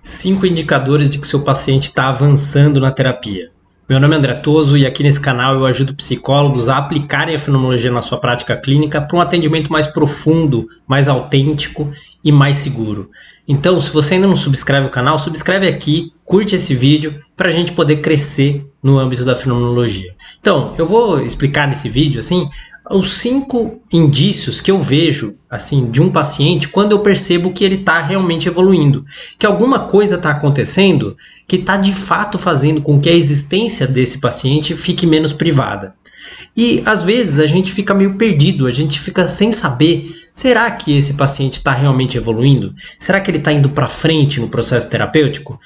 5 indicadores de que seu paciente está avançando na terapia. Meu nome é André Toso e aqui nesse canal eu ajudo psicólogos a aplicarem a fenomenologia na sua prática clínica para um atendimento mais profundo, mais autêntico e mais seguro. Então, se você ainda não subscreve o canal, subscreve aqui, curte esse vídeo para a gente poder crescer no âmbito da fenomenologia. Então, eu vou explicar nesse vídeo os 5 indícios que eu vejo de um paciente quando eu percebo que ele está realmente evoluindo, que alguma coisa está acontecendo que está de fato fazendo com que a existência desse paciente fique menos privada. E às vezes a gente fica meio perdido, a gente fica sem saber, será que esse paciente está realmente evoluindo? Será que ele está indo para frente no processo terapêutico?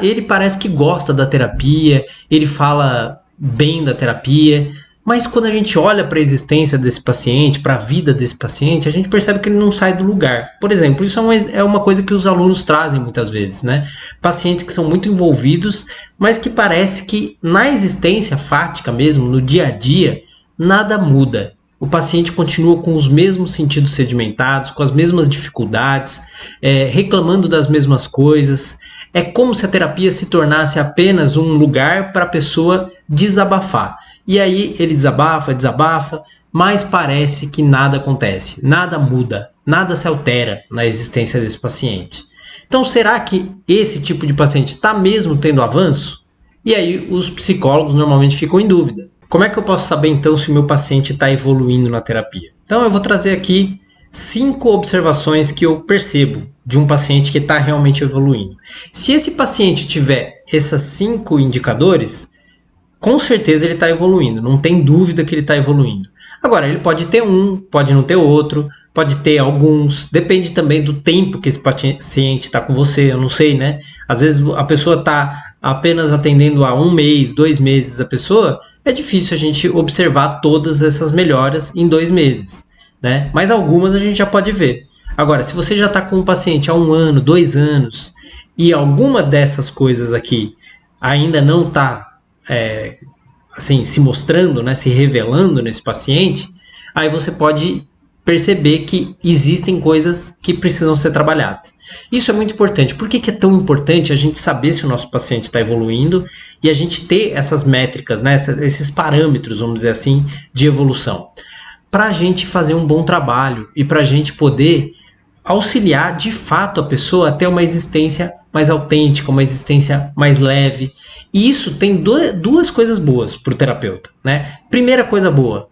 Ele parece que gosta da terapia, ele fala bem da terapia, mas quando a gente olha para a existência desse paciente, para a vida desse paciente, a gente percebe que ele não sai do lugar. Por exemplo, isso é uma coisa que os alunos trazem muitas vezes, né? Pacientes que são muito envolvidos, mas que parece que na existência fática mesmo, no dia a dia, nada muda. O paciente continua com os mesmos sentidos sedimentados, com as mesmas dificuldades, reclamando das mesmas coisas. É como se a terapia se tornasse apenas um lugar para a pessoa desabafar. E aí ele desabafa, mas parece que nada acontece, nada muda, nada se altera na existência desse paciente. Então, será que esse tipo de paciente está mesmo tendo avanço? E aí os psicólogos normalmente ficam em dúvida. Como é que eu posso saber então se o meu paciente está evoluindo na terapia? Então eu vou trazer aqui 5 observações que eu percebo de um paciente que está realmente evoluindo. Se esse paciente tiver esses 5 indicadores, com certeza ele está evoluindo, não tem dúvida que ele está evoluindo. Agora, ele pode ter um, pode não ter outro, pode ter alguns, depende também do tempo que esse paciente está com você, eu não sei, né? Às vezes a pessoa está apenas atendendo há 1 mês, 2 meses a pessoa, é difícil a gente observar todas essas melhoras em 2 meses, né? Mas algumas a gente já pode ver. Agora, se você já está com um paciente há 1 ano, 2 anos, e alguma dessas coisas aqui ainda não está se mostrando, né, se revelando nesse paciente, aí você pode perceber que existem coisas que precisam ser trabalhadas. Isso é muito importante. Por que é tão importante a gente saber se o nosso paciente está evoluindo e a gente ter essas métricas, né, esses parâmetros, vamos dizer assim, de evolução? Para a gente fazer um bom trabalho e para a gente poder auxiliar de fato a pessoa a ter uma existência mais autêntica, uma existência mais leve. E isso tem duas coisas boas para o terapeuta, né? Primeira coisa boa,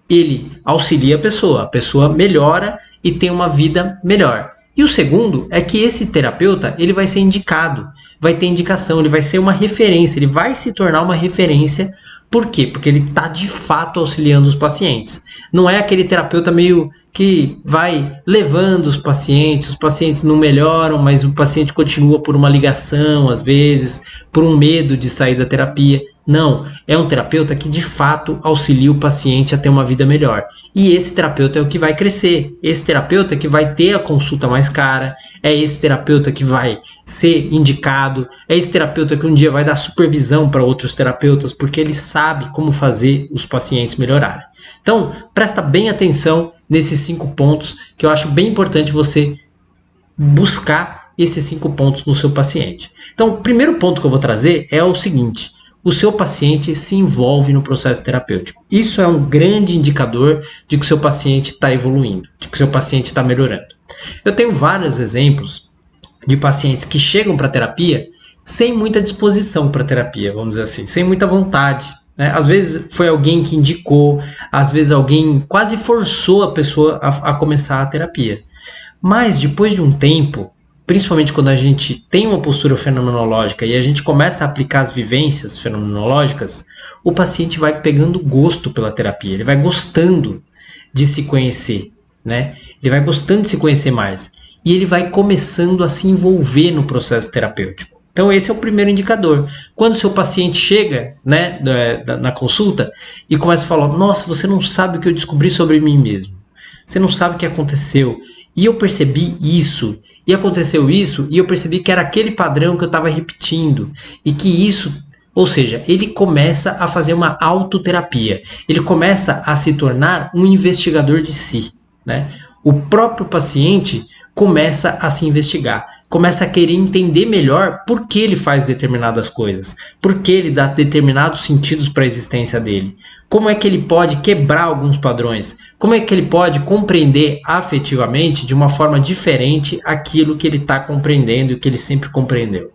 ele auxilia a pessoa melhora e tem uma vida melhor. E o segundo é que esse terapeuta ele vai ser indicado, vai ter indicação, ele vai ser uma referência, ele vai se tornar uma referência. Por quê? Porque ele está de fato auxiliando os pacientes. Não é aquele terapeuta meio que vai levando os pacientes não melhoram, mas o paciente continua por uma ligação, às vezes, por um medo de sair da terapia. Não, é um terapeuta que de fato auxilia o paciente a ter uma vida melhor. E esse terapeuta é o que vai crescer, esse terapeuta que vai ter a consulta mais cara, é esse terapeuta que vai ser indicado, é esse terapeuta que um dia vai dar supervisão para outros terapeutas, porque ele sabe como fazer os pacientes melhorarem. Então, presta bem atenção nesses 5 pontos, que eu acho bem importante você buscar esses 5 pontos no seu paciente. Então, o primeiro ponto que eu vou trazer é o seguinte: o seu paciente se envolve no processo terapêutico. Isso é um grande indicador de que o seu paciente está evoluindo, de que o seu paciente está melhorando. Eu tenho vários exemplos de pacientes que chegam para a terapia sem muita disposição para a terapia, vamos dizer assim, sem muita vontade, né? Às vezes foi alguém que indicou, às vezes alguém quase forçou a pessoa a começar a terapia. Mas depois de um tempo, principalmente quando a gente tem uma postura fenomenológica e a gente começa a aplicar as vivências fenomenológicas, o paciente vai pegando gosto pela terapia, ele vai gostando de se conhecer, né? Ele vai gostando de se conhecer mais e ele vai começando a se envolver no processo terapêutico. Então esse é o primeiro indicador. Quando o seu paciente chega, né, na consulta e começa a falar: nossa, você não sabe o que eu descobri sobre mim mesmo, você não sabe o que aconteceu. E eu percebi isso, e aconteceu isso, e eu percebi que era aquele padrão que eu estava repetindo. E que isso, ou seja, ele começa a fazer uma autoterapia. Ele começa a se tornar um investigador de si, né? O próprio paciente começa a se investigar. começa a querer entender melhor por que ele faz determinadas coisas, por que ele dá determinados sentidos para a existência dele, como é que ele pode quebrar alguns padrões, como é que ele pode compreender afetivamente de uma forma diferente aquilo que ele está compreendendo e que ele sempre compreendeu.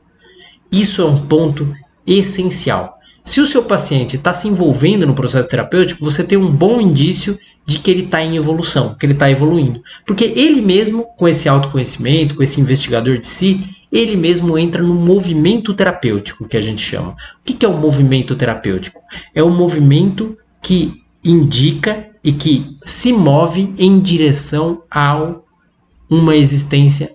Isso é um ponto essencial. Se o seu paciente está se envolvendo no processo terapêutico, você tem um bom indício de que ele está em evolução, que ele está evoluindo. Porque ele mesmo, com esse autoconhecimento, com esse investigador de si, ele mesmo entra no movimento terapêutico, que a gente chama. O que é o movimento terapêutico? É um movimento que indica e que se move em direção a uma existência.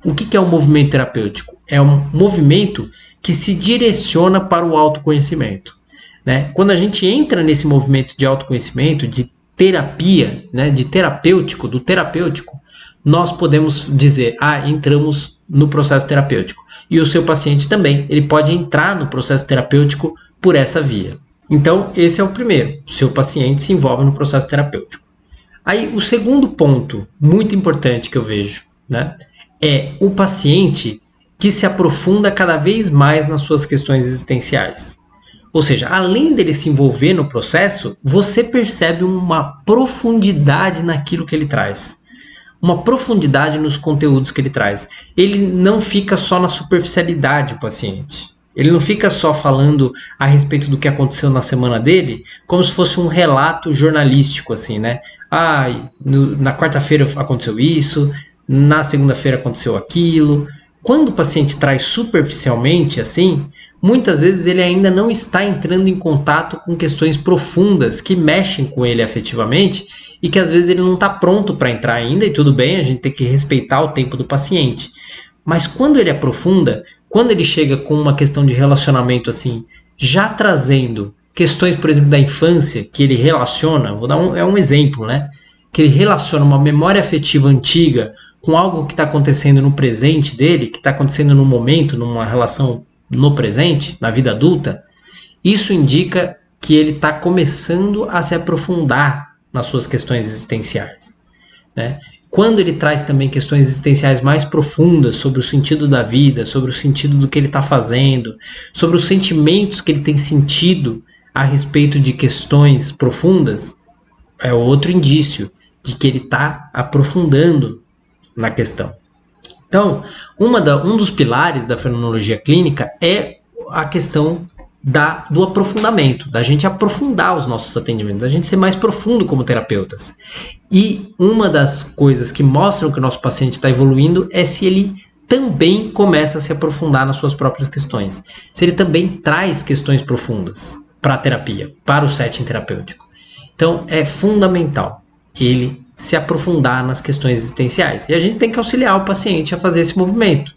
O que é o movimento terapêutico? É um movimento que se direciona para o autoconhecimento, né? Quando a gente entra nesse movimento de autoconhecimento, de terapia, né, de terapêutico, do terapêutico, nós podemos dizer, entramos no processo terapêutico. E o seu paciente também, ele pode entrar no processo terapêutico por essa via. Então, esse é o primeiro, o seu paciente se envolve no processo terapêutico. Aí, o segundo ponto, muito importante que eu vejo, né, é o paciente que se aprofunda cada vez mais nas suas questões existenciais. Ou seja, além dele se envolver no processo, você percebe uma profundidade naquilo que ele traz. Uma profundidade nos conteúdos que ele traz. Ele não fica só na superficialidade, o paciente. Ele não fica só falando a respeito do que aconteceu na semana dele, como se fosse um relato jornalístico, assim, né? Na quarta-feira aconteceu isso, na segunda-feira aconteceu aquilo. Quando o paciente traz superficialmente, assim, muitas vezes ele ainda não está entrando em contato com questões profundas que mexem com ele afetivamente e que às vezes ele não está pronto para entrar ainda, e tudo bem, a gente tem que respeitar o tempo do paciente. Mas quando ele aprofunda, quando ele chega com uma questão de relacionamento assim, já trazendo questões, por exemplo, da infância, que ele relaciona, vou dar um exemplo, né? Que ele relaciona uma memória afetiva antiga com algo que está acontecendo no presente dele, que está acontecendo no momento, numa relação no presente, na vida adulta, isso indica que ele está começando a se aprofundar nas suas questões existenciais, né? Quando ele traz também questões existenciais mais profundas sobre o sentido da vida, sobre o sentido do que ele está fazendo, sobre os sentimentos que ele tem sentido a respeito de questões profundas, é outro indício de que ele está aprofundando na questão. Então, um dos pilares da fenomenologia clínica é a questão do aprofundamento, da gente aprofundar os nossos atendimentos, da gente ser mais profundo como terapeutas. E uma das coisas que mostram que o nosso paciente está evoluindo é se ele também começa a se aprofundar nas suas próprias questões, se ele também traz questões profundas para a terapia, para o setting terapêutico. Então, é fundamental ele se aprofundar nas questões existenciais. E a gente tem que auxiliar o paciente a fazer esse movimento.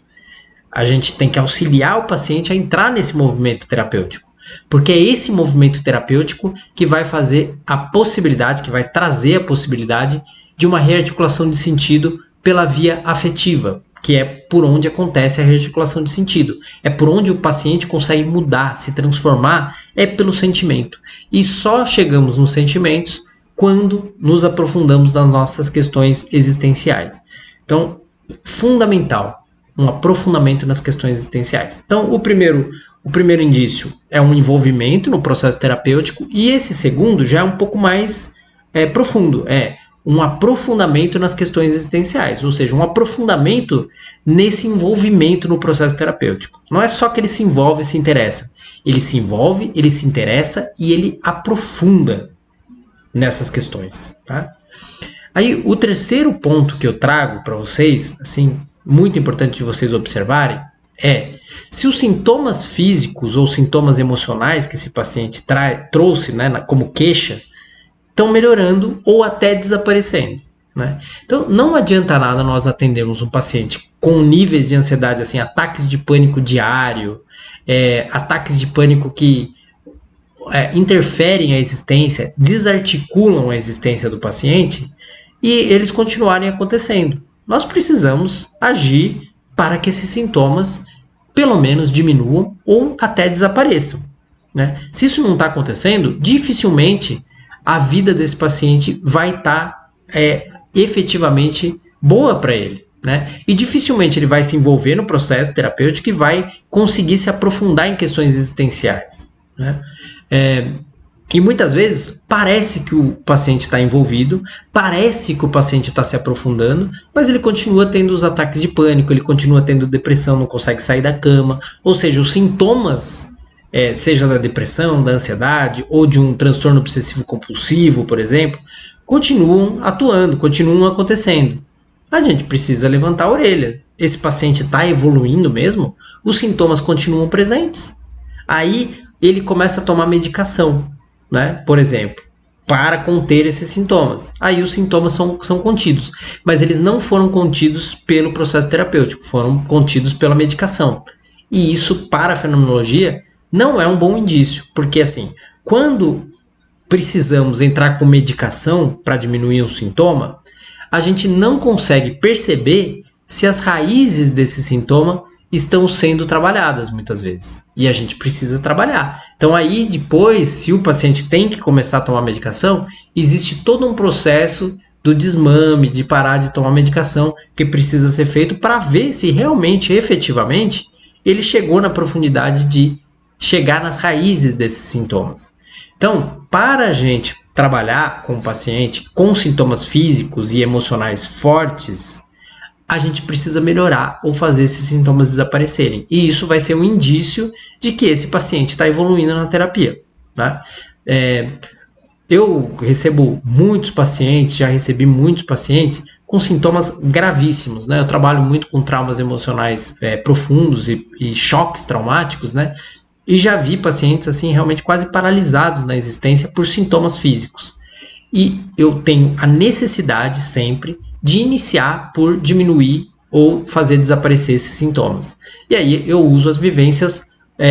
A gente tem que auxiliar o paciente a entrar nesse movimento terapêutico. Porque é esse movimento terapêutico que vai fazer a possibilidade, que vai trazer a possibilidade de uma rearticulação de sentido pela via afetiva, que é por onde acontece a rearticulação de sentido. É por onde o paciente consegue mudar, se transformar, é pelo sentimento. E só chegamos nos sentimentos quando nos aprofundamos nas nossas questões existenciais. Então, fundamental, um aprofundamento nas questões existenciais. Então, o primeiro indício é um envolvimento no processo terapêutico, e esse segundo já é um pouco mais profundo, é um aprofundamento nas questões existenciais, ou seja, um aprofundamento nesse envolvimento no processo terapêutico. Não é só que ele se envolve e se interessa, ele se envolve, ele se interessa e ele aprofunda nessas questões, tá? Aí o terceiro ponto que eu trago para vocês, assim, muito importante de vocês observarem, é se os sintomas físicos ou sintomas emocionais que esse paciente trouxe, né, como queixa, estão melhorando ou até desaparecendo, né? Então não adianta nada nós atendermos um paciente com níveis de ansiedade, assim, ataques de pânico diário, ataques de pânico que interferem a existência, desarticulam a existência do paciente e eles continuarem acontecendo. Nós precisamos agir para que esses sintomas pelo menos diminuam ou até desapareçam, né? Se isso não está acontecendo, dificilmente a vida desse paciente vai estar efetivamente boa para ele, né? E dificilmente ele vai se envolver no processo terapêutico e vai conseguir se aprofundar em questões existenciais, né? E muitas vezes parece que o paciente está envolvido, parece que o paciente está se aprofundando, mas ele continua tendo os ataques de pânico, ele continua tendo depressão, não consegue sair da cama, ou seja, os sintomas, seja da depressão, da ansiedade ou de um transtorno obsessivo compulsivo, por exemplo, continuam atuando, continuam acontecendo. A gente precisa levantar a orelha. Esse paciente está evoluindo mesmo? Os sintomas continuam presentes. Aí ele começa a tomar medicação, né? Por exemplo, para conter esses sintomas. Aí os sintomas são contidos, mas eles não foram contidos pelo processo terapêutico, foram contidos pela medicação. E isso, para a fenomenologia, não é um bom indício, porque assim, quando precisamos entrar com medicação para diminuir um sintoma, a gente não consegue perceber se as raízes desse sintoma estão sendo trabalhadas muitas vezes. E a gente precisa trabalhar. Então aí depois, se o paciente tem que começar a tomar medicação, existe todo um processo do desmame, de parar de tomar medicação, que precisa ser feito para ver se realmente, efetivamente, ele chegou na profundidade de chegar nas raízes desses sintomas. Então, para a gente trabalhar com o paciente com sintomas físicos e emocionais fortes, a gente precisa melhorar ou fazer esses sintomas desaparecerem. E isso vai ser um indício de que esse paciente está evoluindo na terapia, né? Eu recebo muitos pacientes, já recebi muitos pacientes com sintomas gravíssimos, né? Eu trabalho muito com traumas emocionais profundos e choques traumáticos, né? E já vi pacientes assim realmente quase paralisados na existência por sintomas físicos. E eu tenho a necessidade sempre de iniciar por diminuir ou fazer desaparecer esses sintomas. E aí eu uso as vivências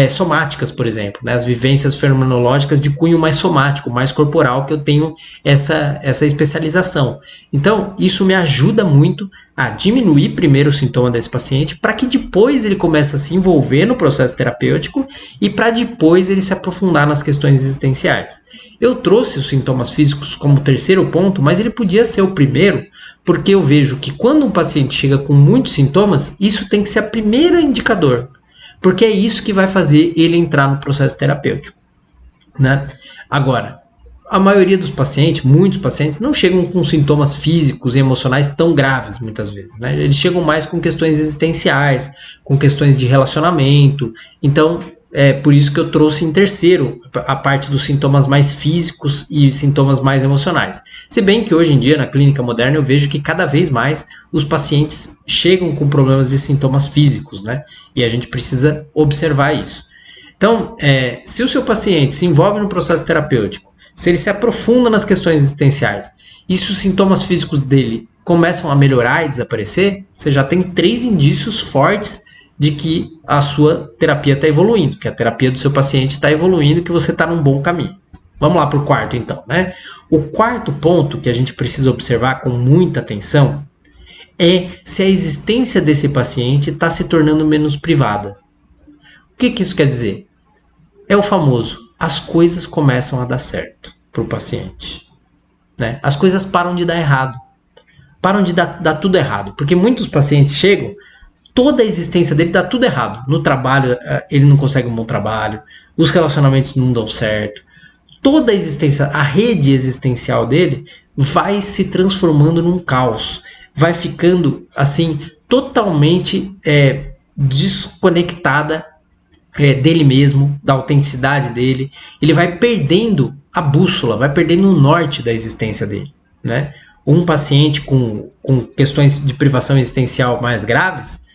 somáticas, por exemplo, né? As vivências fenomenológicas de cunho mais somático, mais corporal, que eu tenho essa especialização. Então, isso me ajuda muito a diminuir primeiro o sintoma desse paciente, para que depois ele comece a se envolver no processo terapêutico e para depois ele se aprofundar nas questões existenciais. Eu trouxe os sintomas físicos como terceiro ponto, mas ele podia ser o primeiro, porque eu vejo que quando um paciente chega com muitos sintomas, isso tem que ser o primeiro indicador, porque é isso que vai fazer ele entrar no processo terapêutico, né? Agora, a maioria dos pacientes, muitos pacientes, não chegam com sintomas físicos e emocionais tão graves, muitas vezes, né? Eles chegam mais com questões existenciais, com questões de relacionamento. Então, é por isso que eu trouxe em terceiro a parte dos sintomas mais físicos e sintomas mais emocionais. Se bem que hoje em dia, na clínica moderna, eu vejo que cada vez mais os pacientes chegam com problemas de sintomas físicos, né? E a gente precisa observar isso. Então, se o seu paciente se envolve no processo terapêutico, se ele se aprofunda nas questões existenciais e se os sintomas físicos dele começam a melhorar e desaparecer, você já tem 3 indícios fortes de que a sua terapia está evoluindo, que a terapia do seu paciente está evoluindo, que você está num bom caminho. Vamos lá para o quarto então, né? O quarto ponto que a gente precisa observar com muita atenção é se a existência desse paciente está se tornando menos privada. O que isso quer dizer? É o famoso, as coisas começam a dar certo para o paciente, né? As coisas param de dar errado, param de dar tudo errado, porque muitos pacientes chegam, toda a existência dele dá tudo errado. No trabalho, ele não consegue um bom trabalho, os relacionamentos não dão certo, toda a existência, a rede existencial dele vai se transformando num caos, vai ficando assim totalmente desconectada dele mesmo, da autenticidade dele. Ele vai perdendo a bússola, vai perdendo o norte da existência dele, né? Um paciente com questões de privação existencial mais graves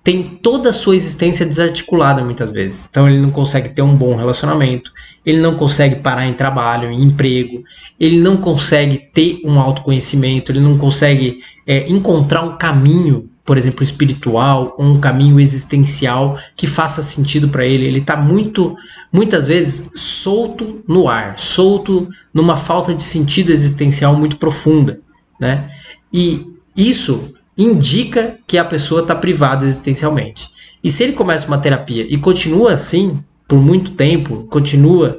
tem toda a sua existência desarticulada muitas vezes. Então ele não consegue ter um bom relacionamento, ele não consegue parar em trabalho, em emprego, ele não consegue ter um autoconhecimento, ele não consegue encontrar um caminho, por exemplo, espiritual, ou um caminho existencial que faça sentido para ele. Ele está muitas vezes solto no ar, solto numa falta de sentido existencial muito profunda, né? E isso indica que a pessoa está privada existencialmente. E se ele começa uma terapia e continua assim por muito tempo, continua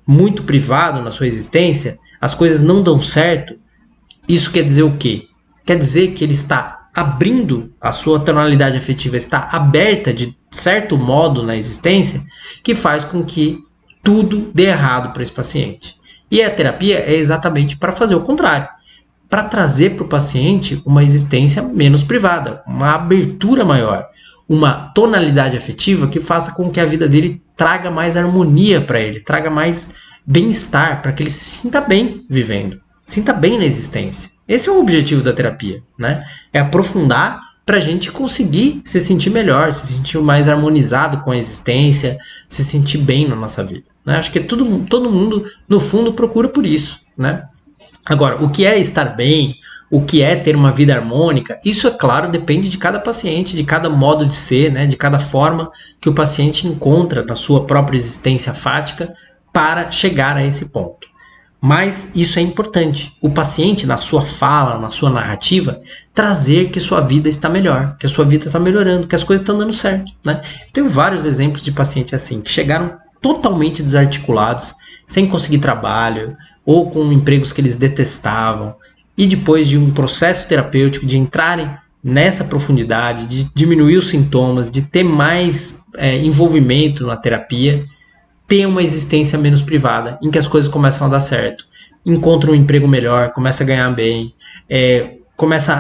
muito privado na sua existência, as coisas não dão certo, isso quer dizer o quê? Quer dizer que ele está abrindo, a sua tonalidade afetiva está aberta de certo modo na existência, que faz com que tudo dê errado para esse paciente. E a terapia é exatamente para fazer o contrário, para trazer para o paciente uma existência menos privada, uma abertura maior, uma tonalidade afetiva que faça com que a vida dele traga mais harmonia para ele, traga mais bem-estar, para que ele se sinta bem vivendo, sinta bem na existência. Esse é o objetivo da terapia, né? É aprofundar para a gente conseguir se sentir melhor, se sentir mais harmonizado com a existência, se sentir bem na nossa vida, né? Acho que todo mundo, no fundo, procura por isso, né? Agora, o que é estar bem, o que é ter uma vida harmônica, isso, é claro, depende de cada paciente, de cada modo de ser, né? De cada forma que o paciente encontra na sua própria existência fática para chegar a esse ponto. Mas isso é importante. O paciente, na sua fala, na sua narrativa, trazer que sua vida está melhor, que a sua vida está melhorando, que as coisas estão dando certo, né? Eu tenho vários exemplos de pacientes assim, que chegaram totalmente desarticulados, sem conseguir trabalho, ou com empregos que eles detestavam, e depois de um processo terapêutico, de entrarem nessa profundidade, de diminuir os sintomas, de ter mais envolvimento na terapia, ter uma existência menos privada, em que as coisas começam a dar certo, encontra um emprego melhor, começa a ganhar bem, começa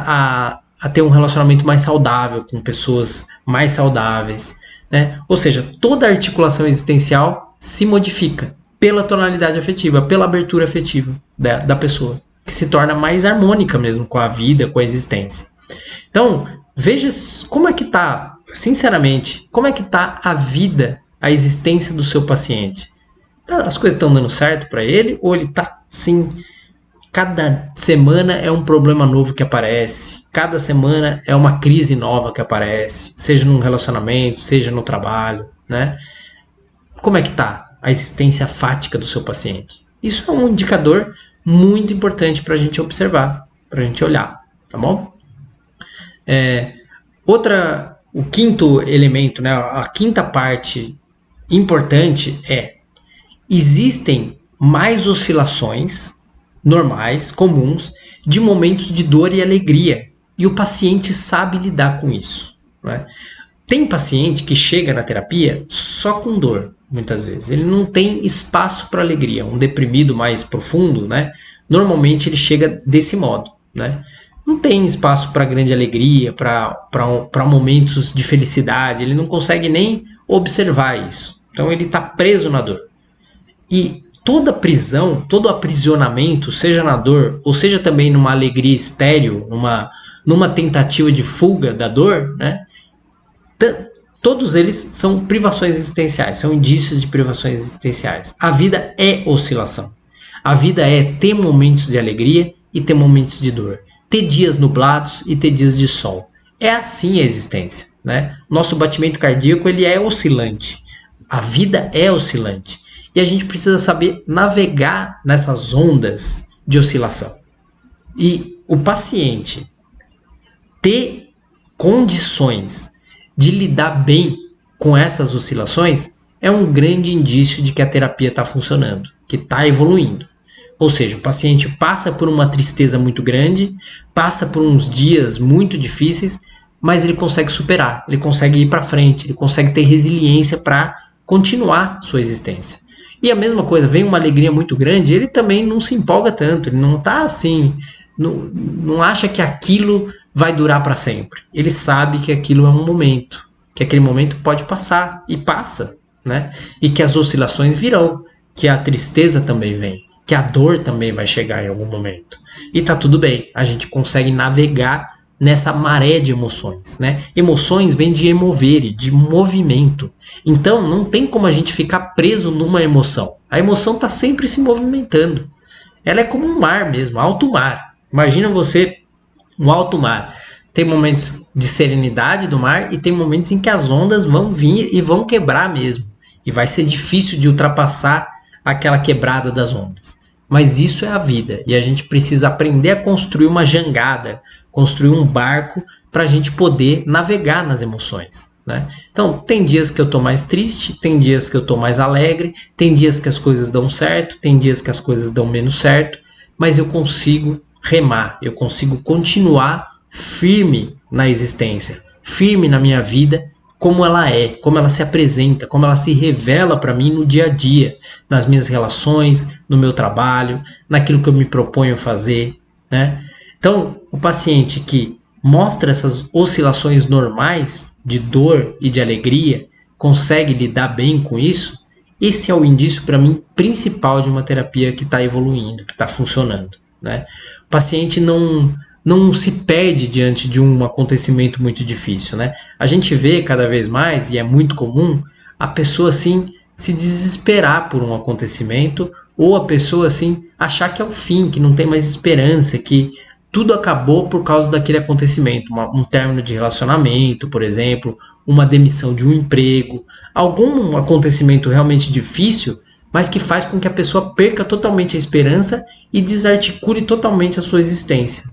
a ter um relacionamento mais saudável com pessoas mais saudáveis, né? Ou seja, toda a articulação existencial se modifica pela tonalidade afetiva, pela abertura afetiva da pessoa, que se torna mais harmônica mesmo com a vida, com a existência. Então, veja como é que está, sinceramente, como é que está a vida, a existência do seu paciente. As coisas estão dando certo para ele, ou ele está assim, cada semana é um problema novo que aparece, cada semana é uma crise nova que aparece, seja num relacionamento, seja no trabalho, né? Como é que está a existência fática do seu paciente? Isso é um indicador muito importante para a gente observar, para a gente olhar, tá bom? O quinto elemento, né, a quinta parte importante existem mais oscilações normais, comuns, de momentos de dor e alegria, e o paciente sabe lidar com isso, né? Tem paciente que chega na terapia só com dor, muitas vezes. Ele não tem espaço para alegria. Um deprimido mais profundo, né? Normalmente ele chega desse modo, né? Não tem espaço para grande alegria, para momentos de felicidade. Ele não consegue nem observar isso. Então ele está preso na dor. E toda prisão, todo aprisionamento, seja na dor, ou seja também numa alegria estéril, numa tentativa de fuga da dor, né? Todos eles são privações existenciais, são indícios de privações existenciais. A vida é oscilação. A vida é ter momentos de alegria e ter momentos de dor. Ter dias nublados e ter dias de sol. É assim a existência, né? Nosso batimento cardíaco ele é oscilante. A vida é oscilante. E a gente precisa saber navegar nessas ondas de oscilação. E o paciente ter condições de lidar bem com essas oscilações é um grande indício de que a terapia está funcionando, que está evoluindo. Ou seja, o paciente passa por uma tristeza muito grande, passa por uns dias muito difíceis, mas ele consegue superar, ele consegue ir para frente, ele consegue ter resiliência para continuar sua existência. E a mesma coisa, vem uma alegria muito grande, ele também não se empolga tanto, ele não está assim, não acha que aquilo vai durar para sempre. Ele sabe que aquilo é um momento, que aquele momento pode passar, e passa, né? E que as oscilações virão, que a tristeza também vem, que a dor também vai chegar em algum momento. E tá tudo bem, a gente consegue navegar nessa maré de emoções, né? Emoções vêm de emover, de movimento. Então não tem como a gente ficar preso numa emoção. A emoção tá sempre se movimentando. Ela é como um mar mesmo, alto mar. Imagina você no alto mar. Tem momentos de serenidade do mar e tem momentos em que as ondas vão vir e vão quebrar mesmo. E vai ser difícil de ultrapassar aquela quebrada das ondas. Mas isso é a vida. E a gente precisa aprender a construir uma jangada, construir um barco para a gente poder navegar nas emoções, né? Então, tem dias que eu estou mais triste, tem dias que eu estou mais alegre, tem dias que as coisas dão certo, tem dias que as coisas dão menos certo, mas eu consigo remar, eu consigo continuar firme na existência, firme na minha vida, como ela é, como ela se apresenta, como ela se revela para mim no dia a dia, nas minhas relações, no meu trabalho, naquilo que eu me proponho fazer, né? Então, o paciente que mostra essas oscilações normais de dor e de alegria, consegue lidar bem com isso, esse é o indício para mim principal de uma terapia que está evoluindo, que está funcionando, né? O paciente não se perde diante de um acontecimento muito difícil, né? A gente vê cada vez mais, e é muito comum, a pessoa assim se desesperar por um acontecimento, ou a pessoa assim achar que é o fim, que não tem mais esperança, que tudo acabou por causa daquele acontecimento, um término de relacionamento, por exemplo, uma demissão de um emprego, algum acontecimento realmente difícil, mas que faz com que a pessoa perca totalmente a esperança e desarticule totalmente a sua existência.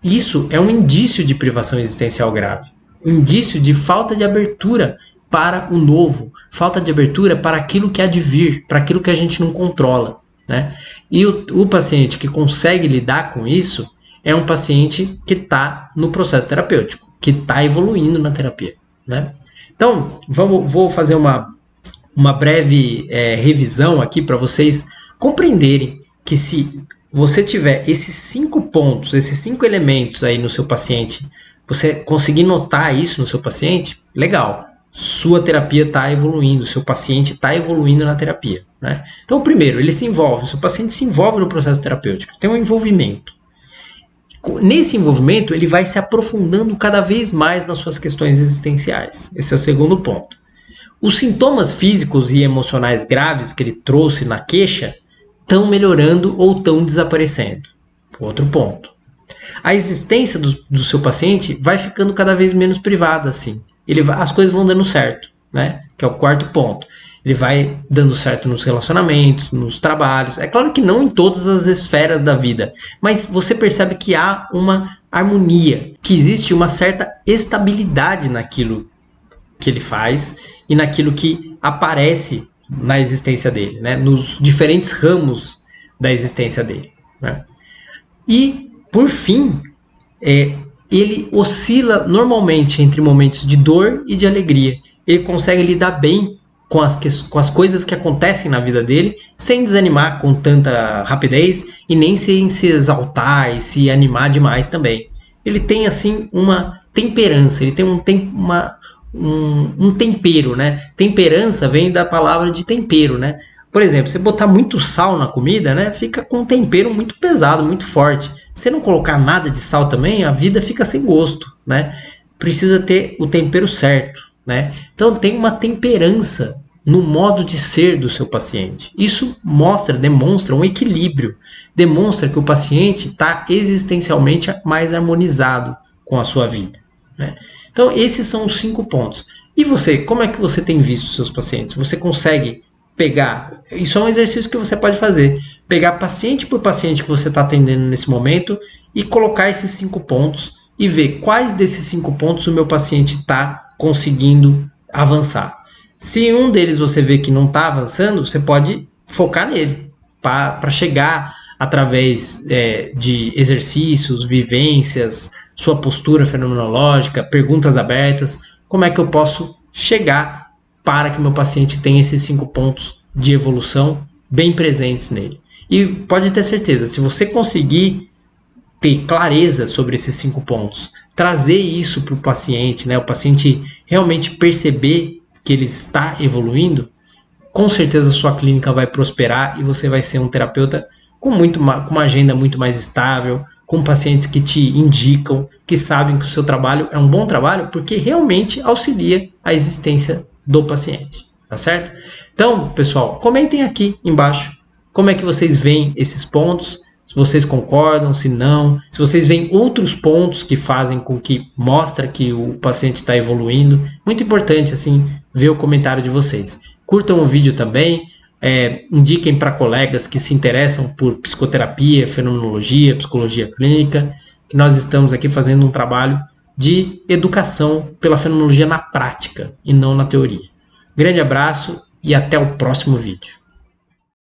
Isso é um indício de privação existencial grave, um indício de falta de abertura para o novo, falta de abertura para aquilo que há de vir, para aquilo que a gente não controla, né? E o paciente que consegue lidar com isso é um paciente que está no processo terapêutico, que está evoluindo na terapia, né? Então, vou fazer uma breve revisão aqui para vocês compreenderem que se você tiver esses 5 pontos, esses 5 elementos aí no seu paciente, você conseguir notar isso no seu paciente, legal. Sua terapia está evoluindo, seu paciente está evoluindo na terapia, né? Então, primeiro, ele se envolve, seu paciente se envolve no processo terapêutico, tem um envolvimento. Nesse envolvimento, ele vai se aprofundando cada vez mais nas suas questões existenciais. Esse é o segundo ponto. Os sintomas físicos e emocionais graves que ele trouxe na queixa estão melhorando ou estão desaparecendo. Outro ponto. A existência do seu paciente vai ficando cada vez menos privada, assim. As coisas vão dando certo, né? Que é o quarto ponto. Ele vai dando certo nos relacionamentos, nos trabalhos. É claro que não em todas as esferas da vida, mas você percebe que há uma harmonia, que existe uma certa estabilidade naquilo que ele faz e naquilo que aparece na existência dele, né? Nos diferentes ramos da existência dele, né? E, por fim, ele oscila normalmente entre momentos de dor e de alegria. Ele consegue lidar bem com as coisas que acontecem na vida dele, sem desanimar com tanta rapidez e nem sem se exaltar e se animar demais também. Ele tem, assim, uma temperança, ele tem um tempero, né? Temperança vem da palavra de tempero, né? Por exemplo, você botar muito sal na comida, né? Fica com um tempero muito pesado, muito forte. Se não colocar nada de sal também, a vida fica sem gosto, né? Precisa ter o tempero certo, né? Então tem uma temperança no modo de ser do seu paciente. Isso demonstra um equilíbrio, demonstra que o paciente está existencialmente mais harmonizado com a sua vida, né? Então esses são os 5 pontos. E você, como é que você tem visto os seus pacientes? Você consegue pegar, isso é um exercício que você pode fazer, pegar paciente por paciente que você está atendendo nesse momento e colocar esses 5 pontos e ver quais desses 5 pontos o meu paciente está conseguindo avançar. Se um deles você vê que não está avançando, você pode focar nele para chegar através de exercícios, vivências, sua postura fenomenológica, perguntas abertas, como é que eu posso chegar para que meu paciente tenha esses 5 pontos de evolução bem presentes nele. E pode ter certeza, se você conseguir ter clareza sobre esses 5 pontos, trazer isso para o paciente, né, o paciente realmente perceber que ele está evoluindo, com certeza a sua clínica vai prosperar e você vai ser um terapeuta com uma agenda muito mais estável, com pacientes que te indicam, que sabem que o seu trabalho é um bom trabalho porque realmente auxilia a existência do paciente, tá certo? Então, pessoal, comentem aqui embaixo como é que vocês veem esses pontos, se vocês concordam, se não, se vocês veem outros pontos que fazem com que mostra que o paciente está evoluindo. Muito importante, assim, ver o comentário de vocês. Curtam o vídeo também, indiquem para colegas que se interessam por psicoterapia, fenomenologia, psicologia clínica, que nós estamos aqui fazendo um trabalho de educação pela fenomenologia na prática e não na teoria. Grande abraço e até o próximo vídeo.